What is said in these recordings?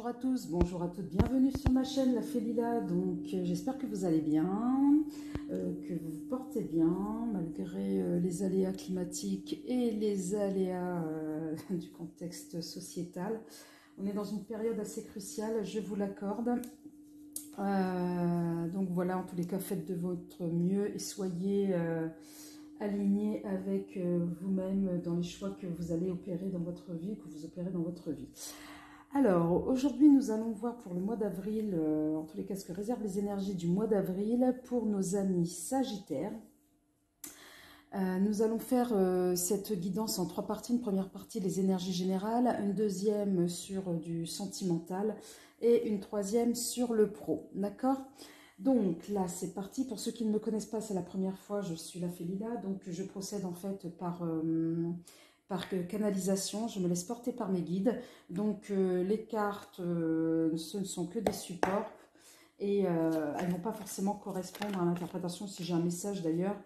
Bonjour à tous, bonjour à toutes, bienvenue sur ma chaîne La Fée Lila. Donc j'espère que vous allez bien, que vous vous portez bien malgré les aléas climatiques et les aléas du contexte sociétal. On est dans une période assez cruciale, je vous l'accorde. Donc voilà, en tous les cas, faites de votre mieux et soyez alignés avec vous-même dans les choix que vous allez opérer dans votre vie, que vous opérez dans votre vie. Alors, aujourd'hui, nous allons voir pour le mois d'avril, en tous les cas, ce que réservent les énergies du mois d'avril pour nos amis Sagittaires. Nous allons faire cette guidance en 3 parties. Une première partie, les énergies générales, une deuxième sur du sentimental et une troisième sur le pro. D'accord? Donc là, c'est parti. Pour ceux qui ne me connaissent pas, c'est la première fois, je suis La Fée Lila. Donc je procède en fait par canalisation, je me laisse porter par mes guides. Donc les cartes, ce ne sont que des supports et elles ne vont pas forcément correspondre à l'interprétation. Si j'ai un message d'ailleurs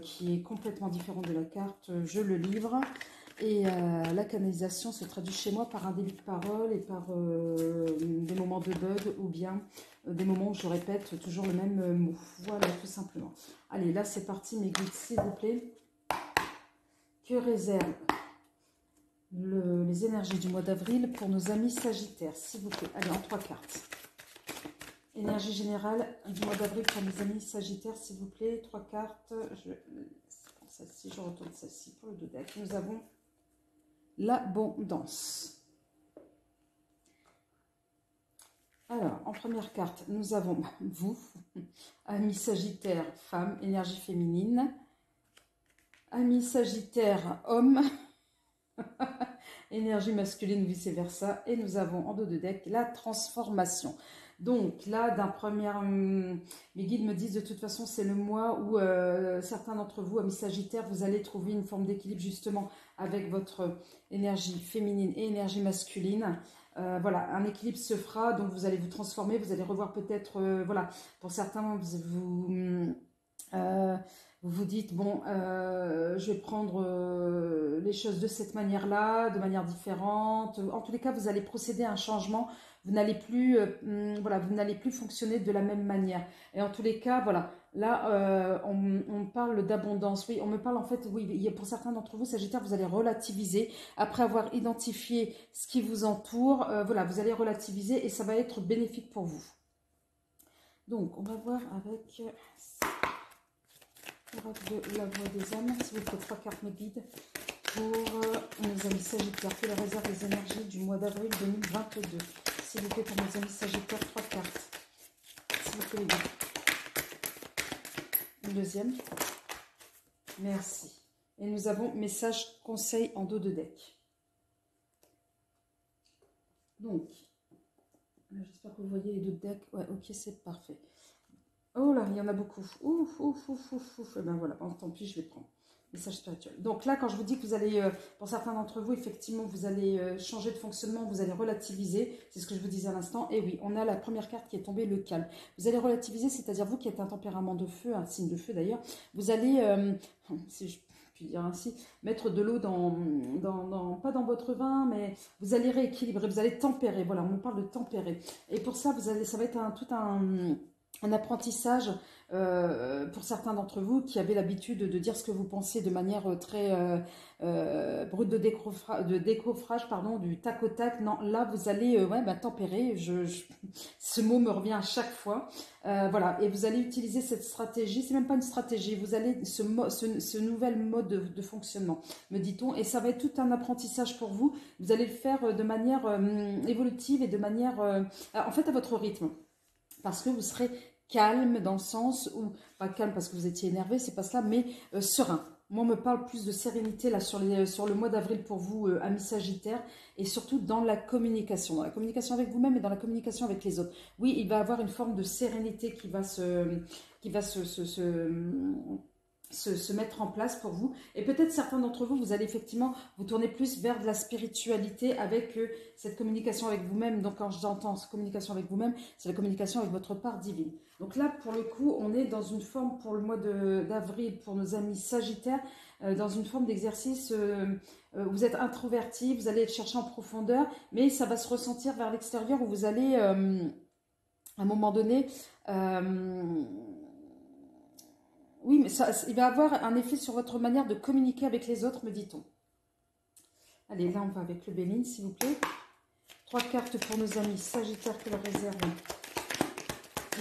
qui est complètement différent de la carte, je le livre. Et la canalisation se traduit chez moi par un début de parole et par des moments de bug ou bien des moments où je répète toujours le même mot. Voilà, tout simplement. Allez, là c'est parti mes guides, s'il vous plaît. Que réservent les énergies du mois d'avril pour nos amis Sagittaires, s'il vous plaît? Allez, en 3 cartes. Énergie générale du mois d'avril pour mes amis Sagittaires, s'il vous plaît. 3 cartes. Celle-ci, je retourne celle-ci pour le dos deck. Nous avons l'abondance. Alors, en première carte, nous avons vous, amis Sagittaires, femmes, énergie féminine. Amis Sagittaires, hommes. Énergie masculine, vice-versa. Et nous avons en dos de deck la transformation. Donc là, mes guides me disent de toute façon, c'est le mois où certains d'entre vous, amis Sagittaires, vous allez trouver une forme d'équilibre justement avec votre énergie féminine et énergie masculine. Voilà, un équilibre se fera, donc vous allez vous transformer, vous allez revoir peut-être, voilà, pour certains, vous vous dites, bon, je vais prendre les choses de cette manière-là, de manière différente. En tous les cas, vous allez procéder à un changement. Vous n'allez plus, voilà, vous n'allez plus fonctionner de la même manière. Et en tous les cas, voilà, là, on parle d'abondance. Oui, on me parle en fait, oui, pour certains d'entre vous, Sagittaire, vous allez relativiser. Après avoir identifié ce qui vous entoure, voilà, vous allez relativiser et ça va être bénéfique pour vous. Donc, on va voir avec... de la voix des âmes, s'il vous plaît, 3 cartes me guident pour nos amis Sagittaires. Que la réserve des énergies du mois d'avril 2022. S'il vous plaît, pour nos amis Sagittaires, 3 cartes. S'il vous plaît, les guides. Une deuxième. Merci. Et nous avons message conseil en dos de deck. Donc, j'espère que vous voyez les deux decks. Ouais, ok, c'est parfait. Oh là, il y en a beaucoup. Ouf, ouf, ouf, ouf, ouf. Et ben voilà, bon, tant pis, je vais prendre. Message spirituel. Donc là, quand je vous dis que vous allez, pour certains d'entre vous, effectivement, vous allez changer de fonctionnement, vous allez relativiser. C'est ce que je vous disais à l'instant. Et oui, on a la première carte qui est tombée, le calme. Vous allez relativiser, c'est-à-dire vous qui êtes un tempérament de feu, un signe de feu d'ailleurs, vous allez, si je puis dire ainsi, mettre de l'eau pas dans votre vin, mais vous allez rééquilibrer, vous allez tempérer. Voilà, on nous parle de tempérer. Et pour ça, ça va être tout un apprentissage pour certains d'entre vous qui avaient l'habitude de dire ce que vous pensez de manière très brute de décoffrage, pardon, du tac au tac. Non, là vous allez tempérer. Ce mot me revient à chaque fois. Voilà, et vous allez utiliser cette stratégie. C'est même pas une stratégie. Vous allez ce nouvel mode de fonctionnement, me dit-on, et ça va être tout un apprentissage pour vous. Vous allez le faire de manière évolutive et de manière, en fait, à votre rythme. Parce que vous serez calme dans le sens où, pas calme parce que vous étiez énervé, c'est pas cela, mais serein. Moi, on me parle plus de sérénité là sur le mois d'avril pour vous, amis Sagittaires, et surtout dans la communication avec vous-même et dans la communication avec les autres. Oui, il va y avoir une forme de sérénité qui va se mettre en place pour vous. Et peut-être certains d'entre vous, vous allez effectivement vous tourner plus vers de la spiritualité avec cette communication avec vous-même. Donc quand j'entends communication avec vous-même, c'est la communication avec votre part divine. Donc là, pour le coup, on est dans une forme pour le mois d'avril, pour nos amis Sagittaires, dans une forme d'exercice, vous êtes introverti, vous allez chercher en profondeur, mais ça va se ressentir vers l'extérieur où vous allez, à un moment donné, oui, mais ça, il va avoir un effet sur votre manière de communiquer avec les autres, me dit-on. Allez, là, on va avec le Béline, s'il vous plaît. 3 cartes pour nos amis Sagittaires que leur réserve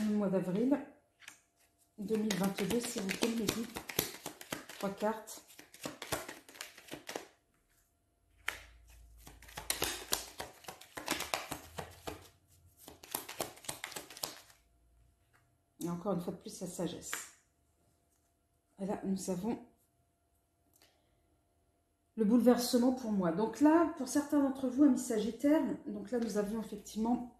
le mois d'avril 2022, s'il vous plaît, Mehdi. 3 cartes. Et encore une fois de plus, la sagesse. Et là, nous avons le bouleversement pour moi. Donc là, pour certains d'entre vous, amis Sagittaires, donc là, nous avions effectivement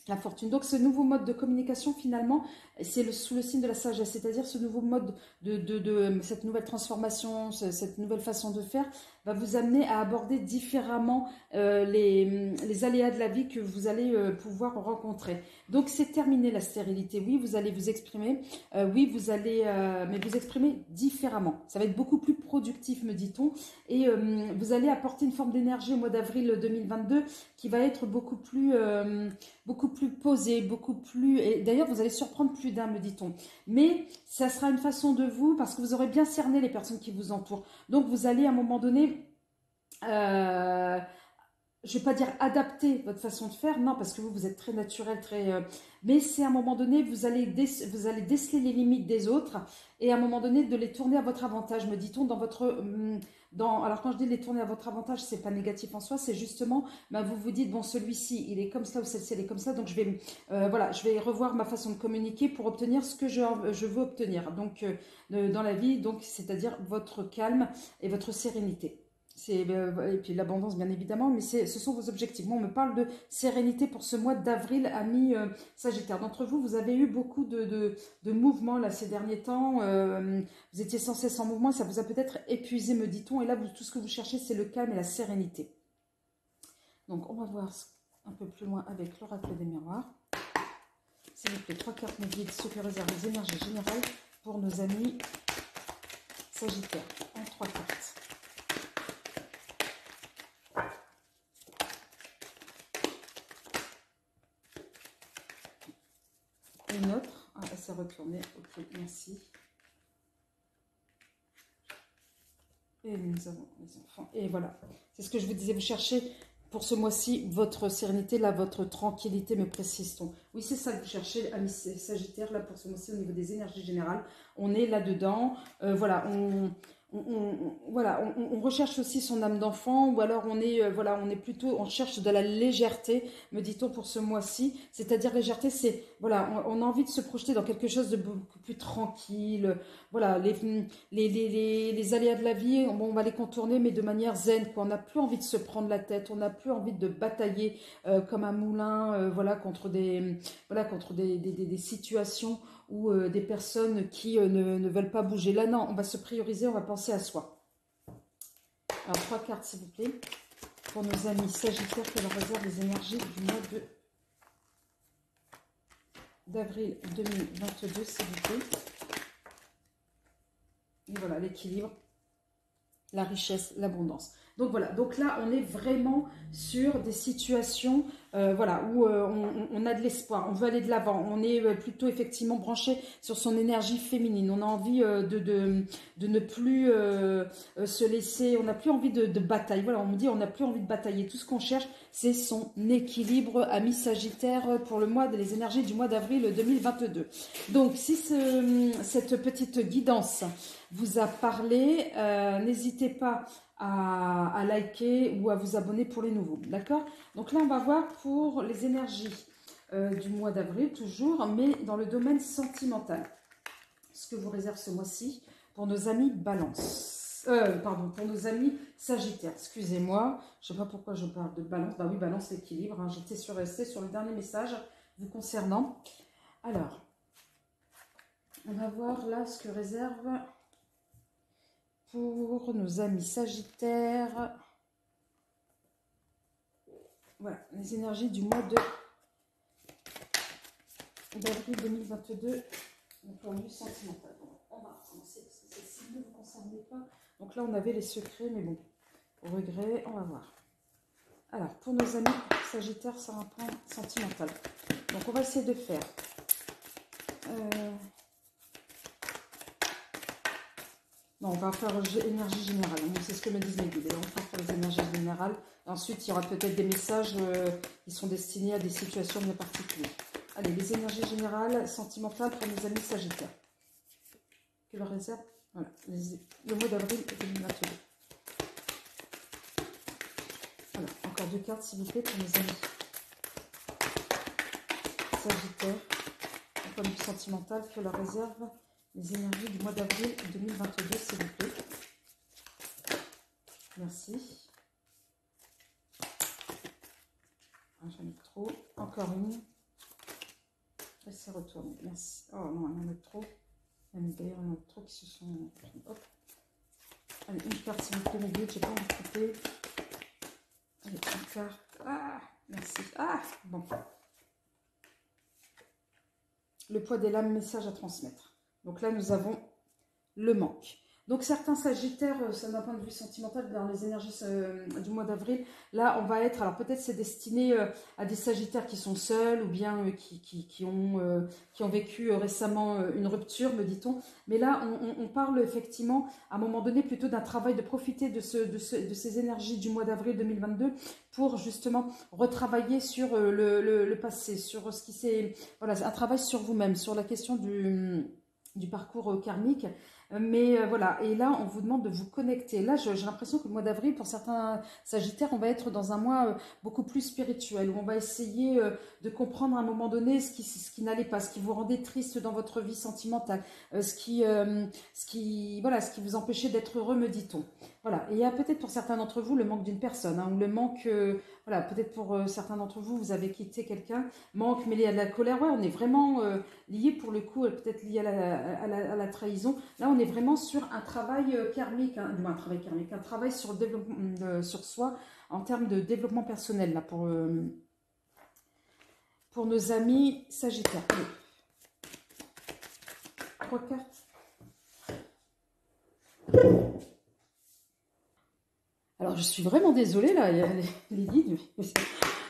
la fortune. Donc ce nouveau mode de communication, finalement, c'est sous le signe de la sagesse, c'est-à-dire ce nouveau mode cette nouvelle transformation, cette nouvelle façon de faire, va vous amener à aborder différemment les aléas de la vie que vous allez pouvoir rencontrer. Donc c'est terminé la stérilité. Oui, vous allez vous exprimer, oui, vous allez, mais vous exprimer différemment. Ça va être beaucoup plus productif, me dit-on, et vous allez apporter une forme d'énergie au mois d'avril 2022 qui va être beaucoup plus posé, beaucoup plus... Et d'ailleurs, vous allez surprendre plus d'un, me dit-on. Mais ça sera une façon de vous, parce que vous aurez bien cerné les personnes qui vous entourent. Donc, vous allez à un moment donné... je ne vais pas dire adapter votre façon de faire, non, parce que vous êtes très naturel, très... mais c'est à un moment donné, vous allez déceler les limites des autres et à un moment donné, de les tourner à votre avantage, me dit-on, dans votre... alors quand je dis les tourner à votre avantage, c'est pas négatif en soi, c'est justement, ben, vous vous dites, bon, celui-ci, il est comme ça ou celle-ci, elle est comme ça, donc je vais, voilà, je vais revoir ma façon de communiquer pour obtenir ce que je veux obtenir, donc dans la vie, donc c'est-à-dire votre calme et votre sérénité. Et puis l'abondance, bien évidemment, mais ce sont vos objectifs. Moi, on me parle de sérénité pour ce mois d'avril, amis Sagittaire. D'entre vous, vous avez eu beaucoup de mouvements là, ces derniers temps. Vous étiez sans cesse en mouvement, ça vous a peut-être épuisé, me dit-on. Et là, tout ce que vous cherchez, c'est le calme et la sérénité. Donc, on va voir un peu plus loin avec l'oracle des miroirs. S'il vous plaît, 3 cartes me guident, ceux qui réservent les énergies générales pour nos amis Sagittaires. En 3 cartes. Une autre, ah, elle s'est retournée, ok, merci. Et nous avons les enfants, et voilà, c'est ce que je vous disais, vous cherchez pour ce mois-ci votre sérénité, là, votre tranquillité, me précise-t-on. Oui, c'est ça que vous cherchez, amis Sagittaire, là, pour ce mois-ci, au niveau des énergies générales, on est là-dedans, voilà, on recherche aussi son âme d'enfant, ou alors on est plutôt, on cherche de la légèreté, me dit-on, pour ce mois-ci. C'est-à-dire légèreté, c'est, voilà, on a envie de se projeter dans quelque chose de beaucoup plus tranquille. Voilà, les aléas de la vie, on va les contourner, mais de manière zen, quoi. On n'a plus envie de se prendre la tête, on n'a plus envie de batailler comme un moulin, voilà, contre des situations ou des personnes qui ne veulent pas bouger. Là, non, on va se prioriser, on va penser à soi. Alors, 3 cartes, s'il vous plaît, pour nos amis Sagittaires qui leur réservent les énergies du mois d'avril 2022, s'il vous plaît. Et voilà, l'équilibre, la richesse, l'abondance. Donc voilà, donc là, on est vraiment sur des situations voilà, où on a de l'espoir, on veut aller de l'avant, on est plutôt effectivement branché sur son énergie féminine, on a envie de ne plus se laisser, on n'a plus envie de bataille, voilà, on me dit on n'a plus envie de batailler, tout ce qu'on cherche, c'est son équilibre, ami Sagittaire, pour le mois, les énergies du mois d'avril 2022. Donc, si cette petite guidance vous a parlé, n'hésitez pas à liker ou à vous abonner pour les nouveaux, d'accord? Donc là, on va voir pour les énergies du mois d'avril, toujours, mais dans le domaine sentimental. Ce que vous réserve ce mois-ci pour nos amis Balance. Pardon, pour nos amis Sagittaires, excusez-moi, je ne sais pas pourquoi je parle de Balance. Bah oui, Balance, l'équilibre, hein. J'étais restée sur le dernier message vous concernant. Alors, on va voir là ce que réserve... pour nos amis Sagittaires, voilà, les énergies du mois d'avril 2022 Donc, en vue sentimentale. Bon, on va commencer parce que celle-ci ne vous concerne pas. Donc là, on avait les secrets, mais bon, au regret, on va voir. Alors, pour nos amis Sagittaires sur un plan sentimental. Donc, on va essayer de faire. Non, on va faire énergie générale. C'est ce que me disent mes guides. On va faire les énergies générales. Et ensuite, il y aura peut-être des messages qui sont destinés à des situations bien particulières. Allez, les énergies générales sentimentales pour mes amis Sagittaires. Que leur réserve, voilà, le mois d'avril 2022. Alors, encore 2 cartes, s'il vous plaît, pour mes amis Sagittaire. D'un point de vue sentimental, que leur réserve les énergies du mois d'avril 2022, s'il vous plaît. Merci. J'en ai trop. Encore une. Laissez retourner. Merci. Oh non, il y en a trop. D'ailleurs, il y en a trop qui se sont... Hop. Allez, une carte, s'il vous plaît, mes guides. J'ai pas envie de couper. Allez, une carte. Ah, merci. Ah, bon. Le poids des lames, message à transmettre. Donc là, nous avons le manque. Donc certains Sagittaires, d'un point de vue sentimental, dans les énergies du mois d'avril, là on va être, alors peut-être c'est destiné à des Sagittaires qui sont seuls ou bien qui ont vécu récemment une rupture, me dit-on. Mais là on parle effectivement à un moment donné plutôt d'un travail de profiter de ces énergies du mois d'avril 2022 pour justement retravailler sur le passé, sur ce qui s'est... Voilà, un travail sur vous-même, sur la question du parcours karmique. Mais voilà, et là, on vous demande de vous connecter. Là, j'ai l'impression que le mois d'avril, pour certains Sagittaires, on va être dans un mois beaucoup plus spirituel, où on va essayer de comprendre à un moment donné ce qui n'allait pas, ce qui vous rendait triste dans votre vie sentimentale, ce qui vous empêchait d'être heureux, me dit-on. Voilà, et il y a peut-être pour certains d'entre vous le manque d'une personne, hein, ou le manque, voilà, peut-être pour certains d'entre vous, vous avez quitté quelqu'un, manque mêlé à de la colère. Ouais, on est vraiment lié pour le coup, peut-être lié à la trahison. Là, on est vraiment sur un travail karmique, hein, un travail sur le développement, sur soi en termes de développement personnel, là, pour nos amis Sagittaires. Allez. 3 cartes. Alors, je suis vraiment désolée, là, il y a les guides,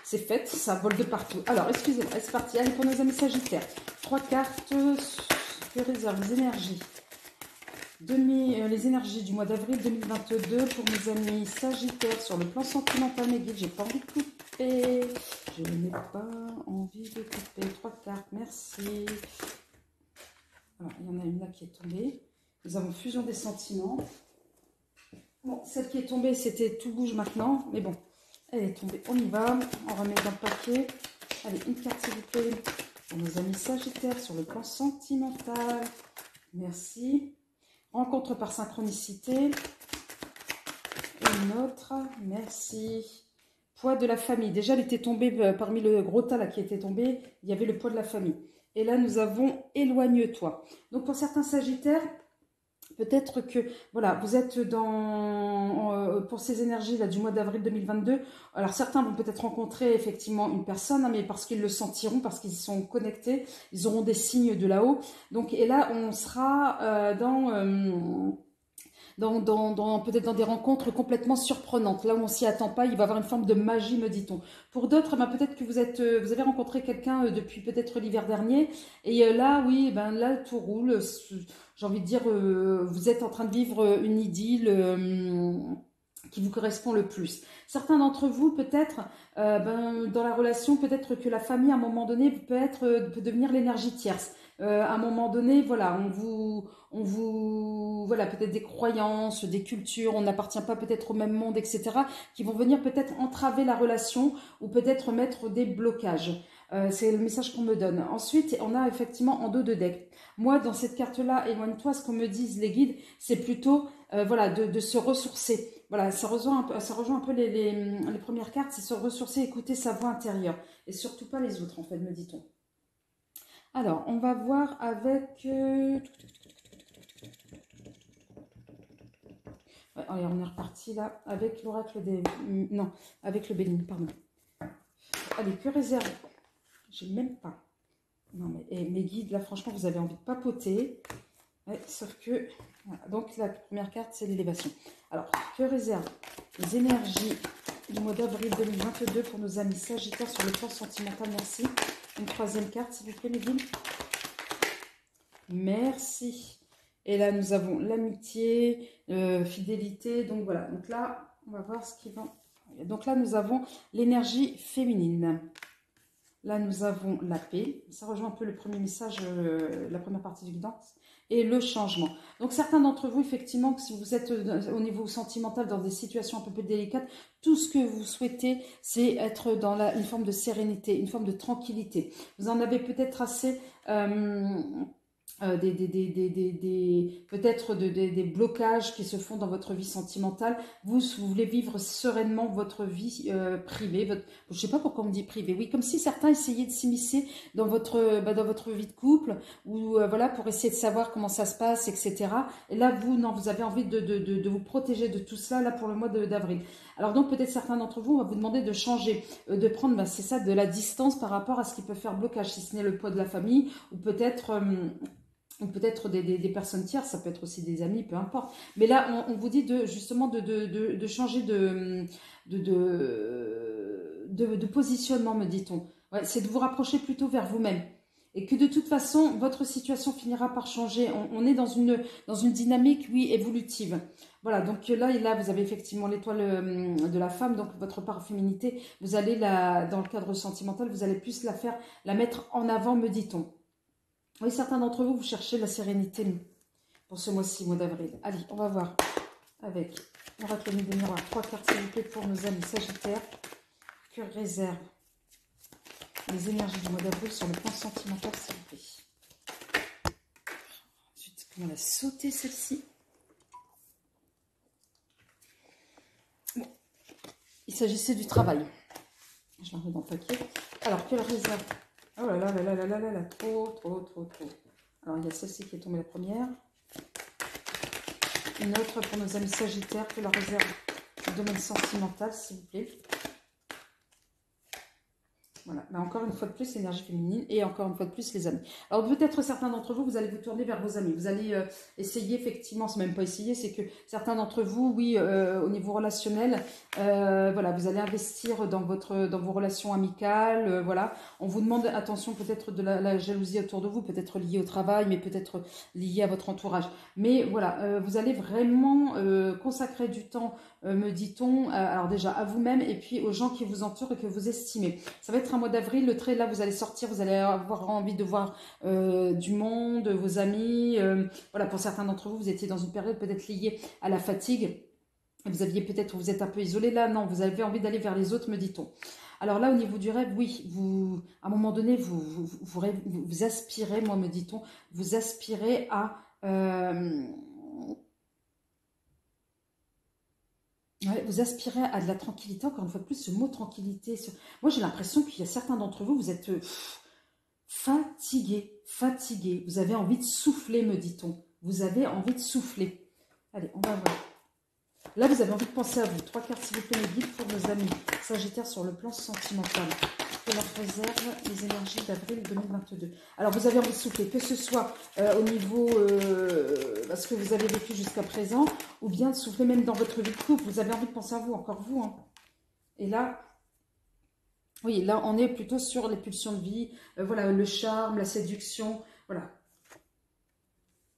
c'est fait, ça vole de partout. Alors, excusez-moi, c'est parti. Allez, pour nos amis Sagittaires, 3 cartes que réservent les énergies. Les énergies du mois d'avril 2022 pour mes amis Sagittaires sur le plan sentimental, mes guides. J'ai pas envie de couper. Je n'ai pas envie de couper. 3 cartes, merci. Alors, il y en a une là qui est tombée. Nous avons fusion des sentiments. Bon, celle qui est tombée, c'était tout bouge maintenant. Mais bon, elle est tombée. On y va. On remet dans le paquet. Allez, une carte s'il vous plaît. Pour nos amis Sagittaires sur le plan sentimental. Merci. Rencontre par synchronicité. Une autre. Merci. Poids de la famille. Déjà, elle était tombée parmi le gros tas là qui était tombé. Il y avait le poids de la famille. Et là, nous avons éloigne-toi. Donc, pour certains Sagittaires, peut-être que, voilà, vous êtes pour ces énergies-là du mois d'avril 2022. Alors, certains vont peut-être rencontrer effectivement une personne, hein, mais parce qu'ils le sentiront, parce qu'ils y sont connectés, ils auront des signes de là-haut. Donc, et là, on sera peut-être dans des rencontres complètement surprenantes. Là où on s'y attend pas, il va y avoir une forme de magie, me dit-on. Pour d'autres, peut-être que vous avez rencontré quelqu'un depuis peut-être l'hiver dernier, et là, oui, là, tout roule. J'ai envie de dire, vous êtes en train de vivre une idylle qui vous correspond le plus. Certains d'entre vous, peut-être, dans la relation, peut-être que la famille, à un moment donné, peut devenir l'énergie tierce. À un moment donné, voilà, voilà, peut-être des croyances, des cultures, on n'appartient pas peut-être au même monde, etc., qui vont venir peut-être entraver la relation ou peut-être mettre des blocages. C'est le message qu'on me donne. Ensuite, on a effectivement en dos de deck. Moi, dans cette carte-là, éloigne-toi, ce qu'on me disent les guides, c'est plutôt voilà, de se ressourcer. Voilà, ça rejoint un peu les premières cartes, c'est se ressourcer, écouter sa voix intérieure. Et surtout pas les autres, en fait, me dit-on. Alors, on va voir avec... allez, on est reparti là, avec l'oracle des... Non, avec le béni, pardon. Allez, que réserve? J'ai même pas. Non, mais et mes guides, là, franchement, vous avez envie de papoter. Ouais, sauf que... Voilà. Donc, la première carte, c'est l'élévation. Alors, que réservent les énergies du mois d'avril 2022 pour nos amis Sagittaires sur le plan sentimental? Merci. Une troisième carte, s'il vous plaît, mes guides. Merci. Et là, nous avons l'amitié, fidélité. Donc, voilà. Donc là, on va voir ce qui va... Donc là, nous avons l'énergie féminine. Là, nous avons la paix. Ça rejoint un peu le premier message, la première partie du guidance. Et le changement. Donc, certains d'entre vous, effectivement, que si vous êtes au niveau sentimental dans des situations un peu plus délicates, tout ce que vous souhaitez, c'est être dans une forme de sérénité, une forme de tranquillité. Vous en avez peut-être assez... peut-être des blocages qui se font dans votre vie sentimentale. Vous voulez vivre sereinement votre vie privée. Je ne sais pas pourquoi on dit privée. Oui, comme si certains essayaient de s'immiscer dans votre vie de couple ou voilà, pour essayer de savoir comment ça se passe, etc. Et là, vous, non, vous avez envie de vous protéger de tout cela là pour le mois d'avril. Alors donc, peut-être certains d'entre vous, on va vous demander de changer, de prendre, c'est ça, de la distance par rapport à ce qui peut faire blocage, si ce n'est le poids de la famille ou peut-être... des personnes tierces, ça peut être aussi des amis, peu importe. Mais là, on vous dit justement de changer de positionnement, me dit-on. Ouais, c'est de vous rapprocher plutôt vers vous-même. Et que de toute façon, votre situation finira par changer. On est dans une dynamique, oui, évolutive. Voilà, donc là, vous avez effectivement l'étoile de la femme, donc votre part féminité. Vous allez, dans le cadre sentimental, vous allez plus la mettre en avant, me dit-on. Oui, certains d'entre vous, vous cherchez la sérénité pour ce mois-ci, mois d'avril. Allez, on va voir avec l'oracle des miroirs. 3 cartes, s'il vous plaît, pour nos amis Sagittaires. Que réservent les énergies du mois d'avril sur le plan sentimental, s'il vous plaît. Ensuite, comment la sauter celle-ci? Bon, il s'agissait du travail. Je la remets dans le papier. Alors, quelle réserve? Oh là là là là là là là, trop. Alors, il y a celle-ci qui est tombée la première. Une autre pour nos amis Sagittaires, que la réserve du domaine sentimental, s'il vous plaît. Voilà, mais encore une fois de plus, l'énergie féminine et encore une fois de plus, les amis. Alors peut-être certains d'entre vous, vous allez vous tourner vers vos amis. Vous allez essayer, effectivement, c'est même pas essayer, c'est que certains d'entre vous, oui, au niveau relationnel, voilà, vous allez investir dans vos relations amicales, voilà. On vous demande, attention, peut-être de la jalousie autour de vous, peut-être liée au travail, mais peut-être liée à votre entourage. Mais voilà, vous allez vraiment consacrer du temps, me dit-on, alors déjà à vous-même et puis aux gens qui vous entourent et que vous estimez. Ça va être un mois d'avril, le trait là, vous allez sortir, vous allez avoir envie de voir du monde, vos amis. Voilà, pour certains d'entre vous, vous étiez dans une période peut-être liée à la fatigue. Vous aviez peut-être, vous êtes un peu isolé là, non, vous avez envie d'aller vers les autres, me dit-on. Alors là, au niveau du rêve, oui, à un moment donné, vous aspirez, moi me dit-on, vous aspirez à... ouais, vous aspirez à de la tranquillité, encore une fois de plus, ce mot tranquillité. Moi, j'ai l'impression qu'il y a certains d'entre vous, vous êtes fatigués. Vous avez envie de souffler, me dit-on. Vous avez envie de souffler. Allez, on va voir. Là, vous avez envie de penser à vous. 3 cartes, s'il vous plaît, les guides pour nos amis Sagittaires sur le plan sentimental. Que leur réserve les énergies d'avril 2022. Alors, vous avez envie de souffler, que ce soit au niveau ce que vous avez vécu jusqu'à présent, ou bien de souffler même dans votre vie de couple. Vous avez envie de penser à vous, encore vous. Hein. Et là, oui, là, on est plutôt sur les pulsions de vie, voilà, le charme, la séduction, voilà.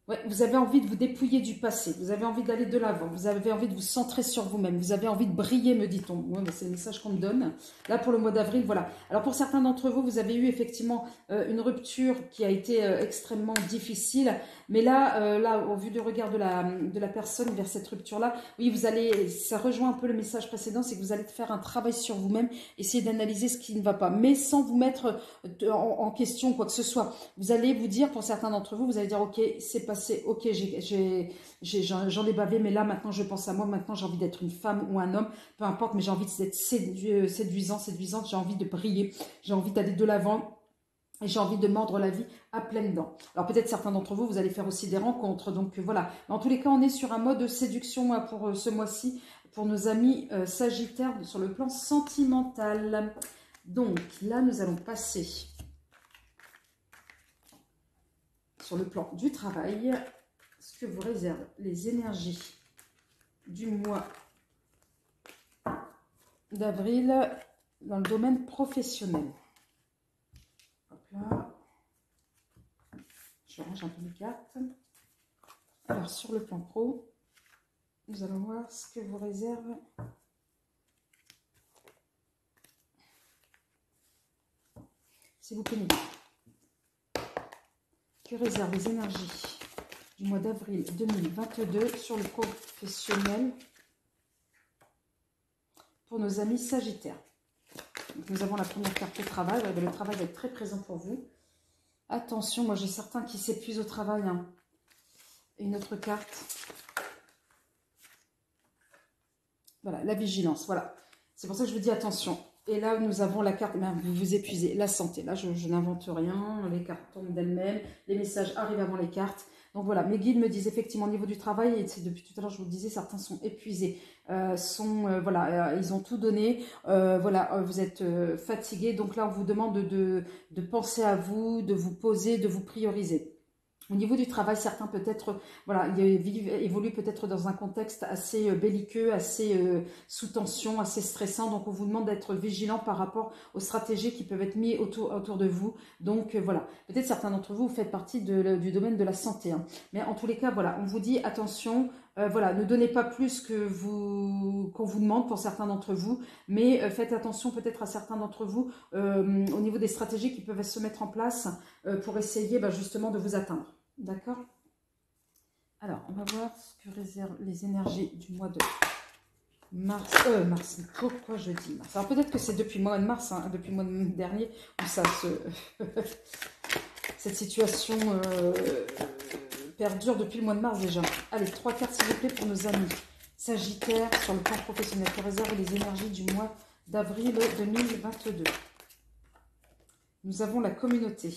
Ouais, vous avez envie de vous dépouiller du passé, vous avez envie d'aller de l'avant, vous avez envie de vous centrer sur vous-même, vous avez envie de briller, me dit-on. Ouais, c'est le message qu'on me donne. Là, pour le mois d'avril, voilà. Alors, pour certains d'entre vous, vous avez eu effectivement une rupture qui a été extrêmement difficile. Mais là, au vu du regard de la personne vers cette rupture-là, oui, ça rejoint un peu le message précédent, c'est que vous allez faire un travail sur vous-même, essayer d'analyser ce qui ne va pas, mais sans vous mettre en question quoi que ce soit. Vous allez vous dire, pour certains d'entre vous, vous allez dire, ok, c'est passé. Ok, j'en ai bavé, mais là, maintenant, je pense à moi. Maintenant, j'ai envie d'être une femme ou un homme, peu importe, mais j'ai envie d'être séduisante, j'ai envie de briller, j'ai envie d'aller de l'avant. Et j'ai envie de mordre la vie à pleines dents. Alors peut-être certains d'entre vous, vous allez faire aussi des rencontres. Donc voilà. Mais en tous les cas, on est sur un mode de séduction pour ce mois-ci, pour nos amis Sagittaires sur le plan sentimental. Donc là, nous allons passer sur le plan du travail, ce que vous réservent les énergies du mois d'avril dans le domaine professionnel. Hop là. Je range un peu les cartes. Alors, sur le plan pro, nous allons voir ce que vous réserve s'il vous plaît. Que réservent les énergies du mois d'avril 2022 sur le professionnel pour nos amis sagittaires. Donc, nous avons la première carte, le travail. Le travail va être très présent pour vous. Attention, moi j'ai certains qui s'épuisent au travail. Hein. Et une autre carte. Voilà, la vigilance. Voilà. C'est pour ça que je vous dis attention. Et là, nous avons la carte, vous vous épuisez, la santé. Là, je n'invente rien. Les cartes tombent d'elles-mêmes. Les messages arrivent avant les cartes. Donc voilà, mes guides me disent effectivement au niveau du travail, et c'est depuis tout à l'heure je vous le disais, certains sont épuisés, voilà, ils ont tout donné, voilà, vous êtes fatigués. Donc là, on vous demande de penser à vous, de vous poser, de vous prioriser. Au niveau du travail, certains peut-être, voilà, évoluent peut-être dans un contexte assez belliqueux, assez sous tension, assez stressant. Donc, on vous demande d'être vigilant par rapport aux stratégies qui peuvent être mises autour de vous. Donc, voilà. Peut-être certains d'entre vous faites partie du domaine de la santé. Hein. Mais en tous les cas, voilà, on vous dit attention, voilà, ne donnez pas plus que qu'on vous demande pour certains d'entre vous. Mais faites attention peut-être à certains d'entre vous au niveau des stratégies qui peuvent se mettre en place pour essayer justement de vous atteindre. D'accord? Alors, on va voir ce que réservent les énergies du mois de mars. Pourquoi je dis mars? Alors, peut-être que c'est depuis le mois de mars, hein, depuis le mois dernier, où ça se... cette situation perdure depuis le mois de mars déjà. Allez, 3 cartes s'il vous plaît pour nos amis sagittaires sur le plan professionnel. Que réservent les énergies du mois d'avril 2022? Nous avons la communauté.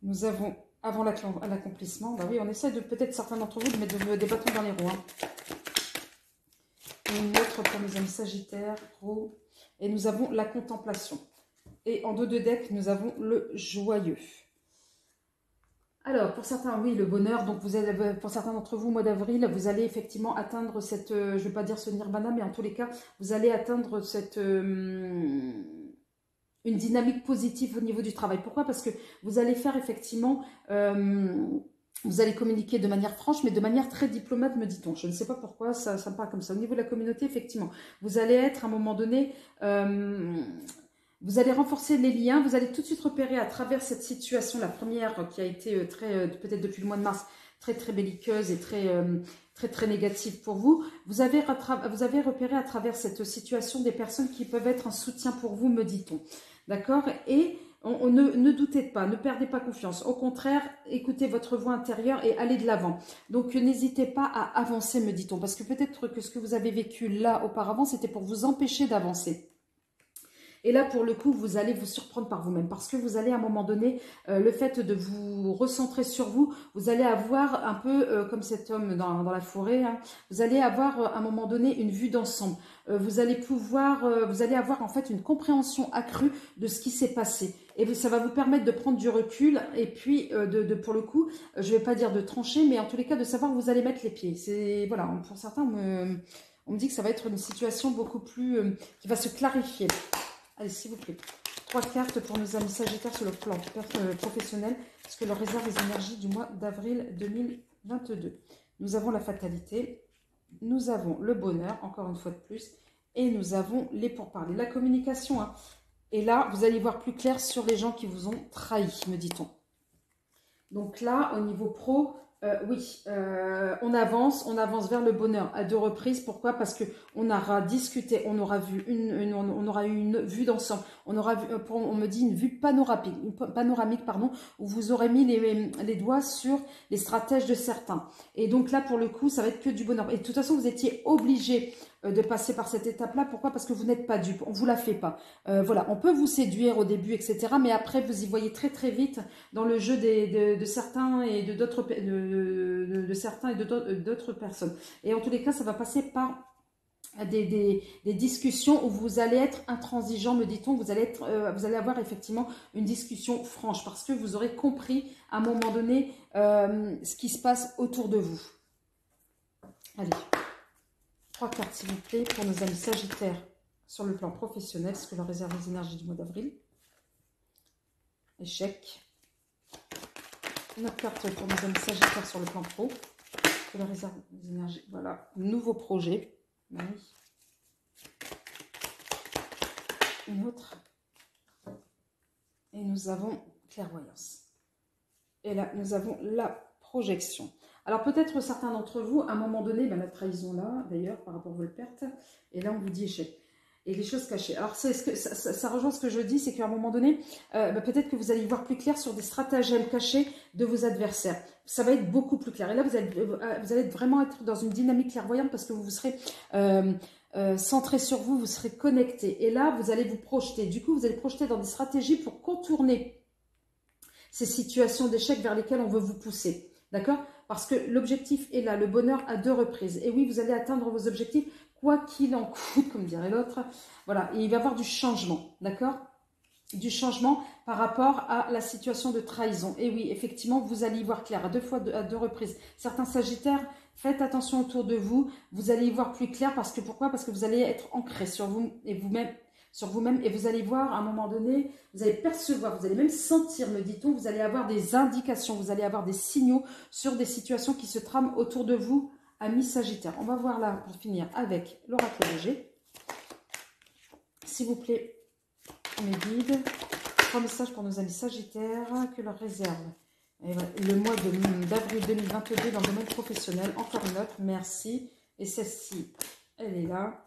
Nous avons, avant l'accomplissement, bah oui, on essaie de, peut-être certains d'entre vous, de mettre des bâtons dans les roues. Hein. Et une autre pour mes amis sagittaires, gros. Et nous avons la contemplation. Et en dos de deck, nous avons le joyeux. Alors, pour certains, oui, le bonheur. Donc, pour certains d'entre vous, au mois d'avril, vous allez effectivement atteindre cette, je ne vais pas dire ce nirvana, mais en tous les cas, vous allez atteindre cette... une dynamique positive au niveau du travail. Pourquoi? Parce que vous allez faire effectivement, vous allez communiquer de manière franche, mais de manière très diplomate, me dit-on. Je ne sais pas pourquoi, ça me parle comme ça. Au niveau de la communauté, effectivement, vous allez être à un moment donné, vous allez renforcer les liens, vous allez tout de suite repérer à travers cette situation, la première qui a été peut-être depuis le mois de mars, très belliqueuse et très négative pour vous. Vous avez repéré à travers cette situation des personnes qui peuvent être un soutien pour vous, me dit-on. D'accord? Et ne doutez pas, ne perdez pas confiance. Au contraire, écoutez votre voix intérieure et allez de l'avant. Donc, n'hésitez pas à avancer, me dit-on. Parce que peut-être que ce que vous avez vécu là auparavant, c'était pour vous empêcher d'avancer. Et là, pour le coup, vous allez vous surprendre par vous-même parce que vous allez à un moment donné, le fait de vous recentrer sur vous, vous allez avoir un peu comme cet homme dans la forêt, hein, vous allez avoir à un moment donné une vue d'ensemble. Vous allez avoir en fait une compréhension accrue de ce qui s'est passé. Et ça va vous permettre de prendre du recul et puis pour le coup, je ne vais pas dire de trancher, mais en tous les cas de savoir où vous allez mettre les pieds. C'est voilà, pour certains, on me dit que ça va être une situation beaucoup plus qui va se clarifier. Allez, s'il vous plaît. 3 cartes pour nos amis sagittaires sur le plan professionnel, ce que leur réserve les énergies du mois d'avril 2022. Nous avons la fatalité, nous avons le bonheur, encore une fois de plus, et nous avons les pourparlers, la communication. Hein. Et là, vous allez voir plus clair sur les gens qui vous ont trahi, me dit-on. Donc là, au niveau pro... oui, on avance vers le bonheur à 2 reprises. Pourquoi? Parce que on aura discuté, on aura vu on aura eu une vue d'ensemble. On aura vu, on me dit une vue panoramique, pardon, où vous aurez mis les doigts sur les stratèges de certains. Et donc là, pour le coup, ça va être que du bonheur. Et de toute façon, vous étiez obligé de passer par cette étape-là. Pourquoi? Parce que vous n'êtes pas dupe, on vous la fait pas. Voilà, on peut vous séduire au début, etc. Mais après, vous y voyez très vite dans le jeu de certains et de certains et d'autres personnes. Et en tous les cas, ça va passer par des discussions où vous allez être intransigeant, me dit-on, vous allez avoir effectivement une discussion franche parce que vous aurez compris à un moment donné ce qui se passe autour de vous. Allez, 3 cartes s'il vous plaît pour nos amis Sagittaires sur le plan professionnel, ce que leur réserve les énergies du mois d'avril. Échec. Une autre carte pour nos amis Sagittaires sur le plan pro, que leur réserve les énergies. Voilà, nouveau projet. Oui. Une autre. Et nous avons clairvoyance. Et là, nous avons la projection. Alors peut-être certains d'entre vous, à un moment donné, la trahison là, d'ailleurs, par rapport à vos pertes, et là on vous dit échec. Et les choses cachées. Alors ça rejoint ce que je dis, c'est qu'à un moment donné, peut-être que vous allez y voir plus clair sur des stratagèmes cachés de vos adversaires. Ça va être beaucoup plus clair. Et là, vous allez vraiment être dans une dynamique clairvoyante parce que vous serez centré sur vous, vous serez connecté. Et là, vous allez vous projeter. Du coup, vous allez projeter dans des stratégies pour contourner ces situations d'échec vers lesquelles on veut vous pousser. D'accord? Parce que l'objectif est là, le bonheur à 2 reprises. Et oui, vous allez atteindre vos objectifs, quoi qu'il en coûte, comme dirait l'autre. Voilà, et il va y avoir du changement, d'accord? Du changement par rapport à la situation de trahison. Et oui, effectivement, vous allez y voir clair à 2 reprises. Certains Sagittaires, faites attention autour de vous. Vous allez y voir plus clair parce que pourquoi? Parce que vous allez être ancré sur vous et vous-même. Et vous allez voir à un moment donné, vous allez percevoir, vous allez même sentir, me dit-on, vous allez avoir des indications, vous allez avoir des signaux sur des situations qui se trament autour de vous, amis Sagittaires. On va voir là, pour finir, avec l'oracle léger. S'il vous plaît, mes guides, 3 messages pour nos amis Sagittaires, que leur réserve le mois d'avril 2022 dans le domaine professionnel. Encore une autre, merci. Et celle-ci, elle est là.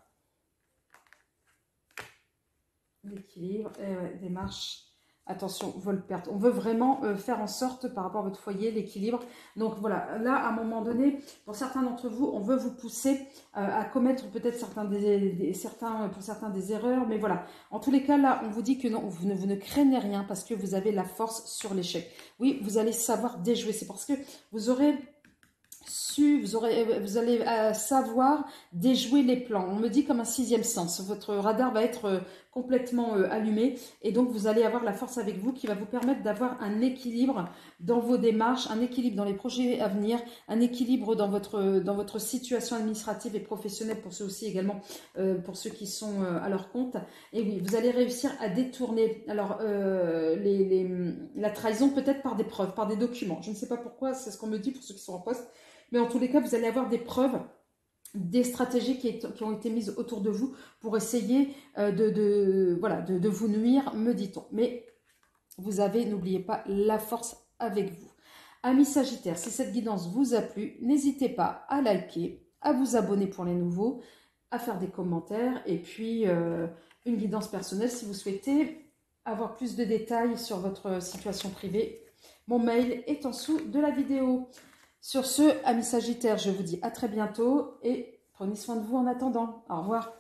L'équilibre, démarche, attention, vol-perte. On veut vraiment faire en sorte par rapport à votre foyer, l'équilibre. Donc voilà, là, à un moment donné, pour certains d'entre vous, on veut vous pousser à commettre peut-être certains des erreurs. Mais voilà, en tous les cas, là, on vous dit que non, vous ne craignez rien parce que vous avez la force sur l'échec. Oui, vous allez savoir déjouer. C'est parce que vous aurez vous allez savoir déjouer les plans. On me dit comme un 6e sens. Votre radar va être complètement allumé et donc vous allez avoir la force avec vous qui va vous permettre d'avoir un équilibre dans vos démarches, un équilibre dans les projets à venir, un équilibre dans votre situation administrative et professionnelle pour ceux aussi également, pour ceux qui sont à leur compte. Et oui, vous allez réussir à détourner alors la trahison peut-être par des preuves, par des documents. Je ne sais pas pourquoi, c'est ce qu'on me dit pour ceux qui sont en poste. Mais en tous les cas, vous allez avoir des preuves, des stratégies qui ont été mises autour de vous pour essayer de vous nuire, me dit-on. Mais vous avez, n'oubliez pas, la force avec vous. Amis Sagittaires, si cette guidance vous a plu, n'hésitez pas à liker, à vous abonner pour les nouveaux, à faire des commentaires et puis une guidance personnelle si vous souhaitez avoir plus de détails sur votre situation privée. Mon mail est en dessous de la vidéo. Sur ce, amis Sagittaires, je vous dis à très bientôt et prenez soin de vous en attendant. Au revoir.